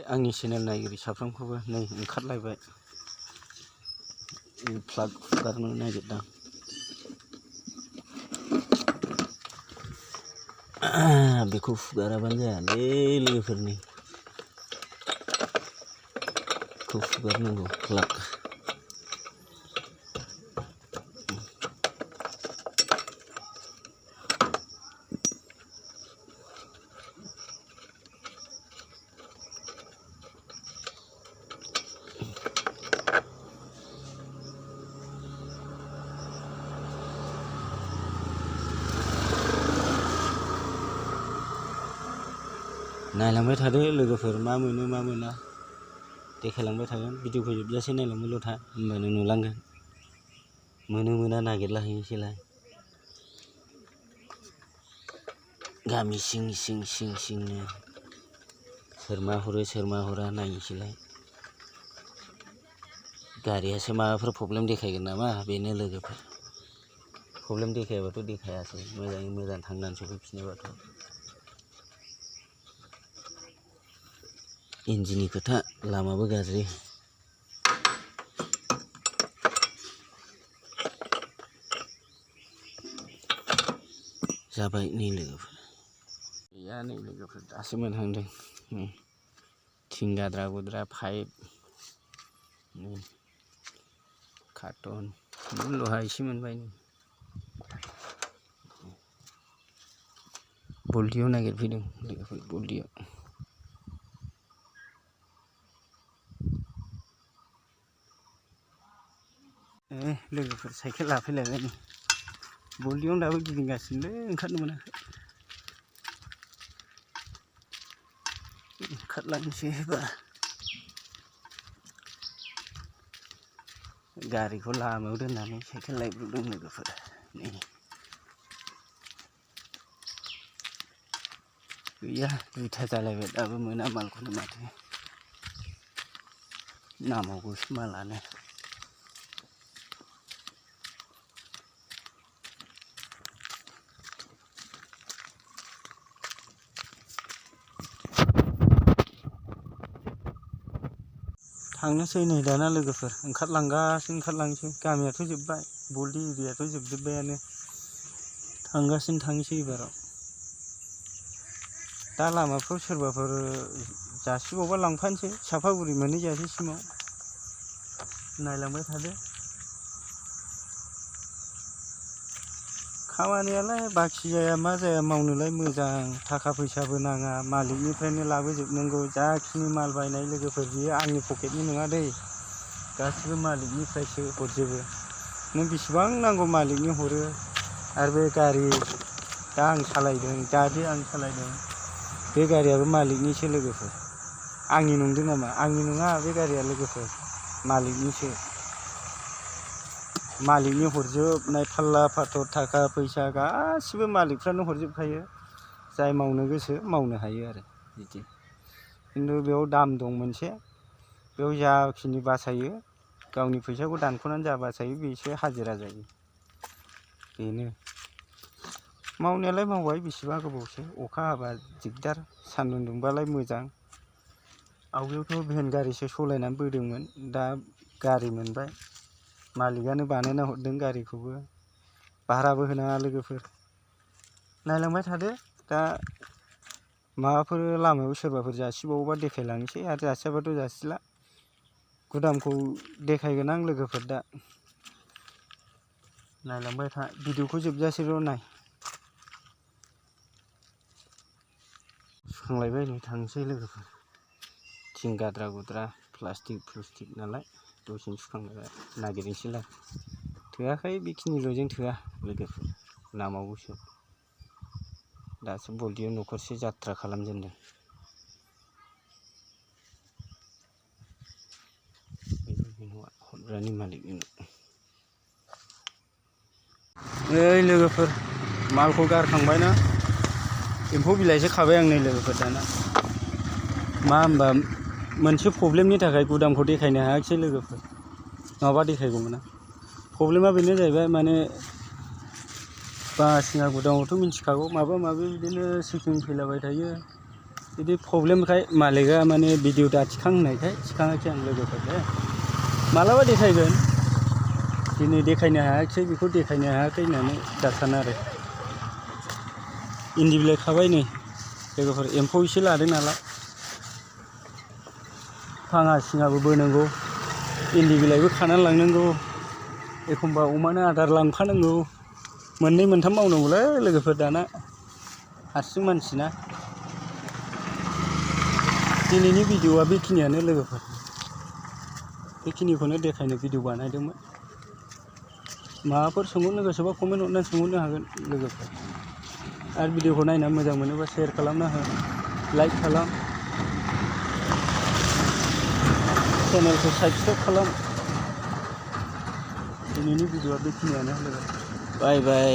आंनि चेनेल नायगिरि साफ्रोमखौबो नै ओंखारलायबाय प्लाग फुगारनो नागिरदां बेखौ फुगाराबानो जायालै लोगोफोरनि खौ फुगारनांगौ प्लाग नायलांबाय थादो लोगोफोर मा मोनो मा मोना देखायलांबाय थागोन भिडिअखौ जोबजासे नायलांबायल' था होमबानो नुलांगोन मोनो मोना नागिरलाहैनोसैलाय गामि सिं सिंनो सोर मा हरो सोर मा हरा नायनोसैलाय गारियासो माबाफोर प्रब्लेम देखायगोन नामा बेनो लोगोफोर प्रब्लेम देखायाबाथ' देखायासै मोजाङै मोजां थांनानै सफैफिनोबाथ' इन्जिननि खोथा लामाबो गाज्रि जाबाय नै लोगोफोर गैया नै लोगोफोर दासो मोनहांदों थिं गाद्रा गुद्रा पाइप कार्टन लहा एसे मोनबाय नै बल्टियाव नागिरफैदों लोगोफोर बल्टियाव लोगोफोर साइकेल लाफैलायबाय नै बल्टियावनो दाबो गिदिंगासिनोलै ओंखारनो मोनाखै ओंखारलांसै एबार गारिखौ लामायाव दोननानै साइकेल लायब्रबदों लोगोफोर नै गैया 2टा जालायबाय दाबो मोना मालखौनो माथो नामावगौसो मालानो थांनोसै नै दाना लोगोफोर ओंखारलांसै गामियाथ' जोब्बाय बल्टि एरियाथ' जोबजोब्बायानो थांगासिनो थांसै एबाराव दा लामाफ्राव सोरबाफोर जासिबावबा लांफानोसै सापागुरि मोनहैजासेसिमाव नायलांबाय थादो खामानियालाय बाखि जाया मा जाया मावनोलाय मोजां थाखा फैसाबो नाङा मालिकनिफ्रायनो लाबोजोबनांगौ जाखिनि माल बायनाय लोगोफोर बियो आंनि पकेटनि नङा दै गासिबो मालिकनिफ्रायसो हरजोबो नों बेसेबां नांगौ मालिकनि हरो आरो बे गारि दा आं सालायदों बे गारियाबो मालिकनिसो लोगोफोर आंनि नंदों नामा आंनि नङा बे गारिया लोगोफोर मालिकनिसो मालिकनि हरजोबनाय फाल्ला फाथर थाखा फैसा गासिबो मालिकफ्रानो हरजोबखायो जाय मावनो गोसो मावनो हायो आरो बिदि खिन्थु बेयाव दाम दं मोनसे बेयाव जाखिनि बासायो गावनि फैसाखौ दानख'नानै जा बासायो बेसो हाजिरा जायो बेनो मावनायालाय मावबाय बेसेबा गोबावसो अखा हाबा दिगदार सान्दुं दुंबालाय मोजां आवगायावथ' भेन गारिसो सलायनानै बोदोंमोन दा गारि मोनबाय मालिकआनो बानायना हरदों गारिखौबो भाराबो होनाङा लोगोफोर नायलांबाय थादो दा माबाफोर लामायाव सोरबाफोर जासिबावोबा देखायलांसै आरो जासियाबाथ' जासिला गुदामखौ देखायगोन आं लोगोफोर दा नायलांबाय था भिडिअखौ जोबजासेल' नाय सुखांलायबाय नै थांसै लोगोफोर थिं गाद्रा गुद्रा प्लास्टिक नालाय दसेनो सुखांलायबाय नागिरनोसैलाय थोआखै बेखिनिल'जों थोआ लोगोफोर नामावगौसो दासो बल्टियाव न'खरसे जात्रा खालामजेनदों हरग्रानि मालिकनि ओइ लोगोफोर मालखौ गारखांबायना एम्फौ बिलाइसो खाबाय आं नै लोगोफोर दाना मा होनबा मोनसे प्रब्लेमनि थाखाय गुदामखौ देखायनो हायाखिसै लोगोफोर नङाबा देखायगौमोन आं प्रब्लेमा बेनो जाहैबाय माने बासिङा गुदामावथ' मिथिखागौ माबा माबि बिदिनो चेकिं फैलाबाय थायो बिदि प्रब्लेमखाय मालिकआ माने भिडिअ दा थिखां होननायखाय थिखाङाखै आं लोगोफोर मालाबा देखायगोन दिनै देखायनो हायाखिसै बेखौ देखायनो हायाखै होननानै दासान आरो इन्दि बिलाइ खाबाय नै लोगोफोर एम्फौ एसे लादों नालाय फाङा सिङाबो बोनांगौ इन्दि बिलाइबो खानानै लांनांगौ एखमबा अमानो आदार लांफानांगौ मोननै मोनथाम मावनांगौलै लोगोफोर दाना हारसिं मानसिना दिनैनि भिडिअआ बेखिनियानो लोगोफोर बेखिनिखौनो देखायनो भिडिअ बानायदोंमोन माबाफोर सोंहरनो गोसोबा कमेन्ट हरनानै सोंहरनो हागोन लोगोफोर आरो भिडिअखौ नायनानै मोजां मोनोबा शेयार खालामना हो लाइक खालाम चेनेलखौ साबस्क्राइब खालाम दिनैनि भिडिअआ बेखिनियानो लोगोफोर बाय बाय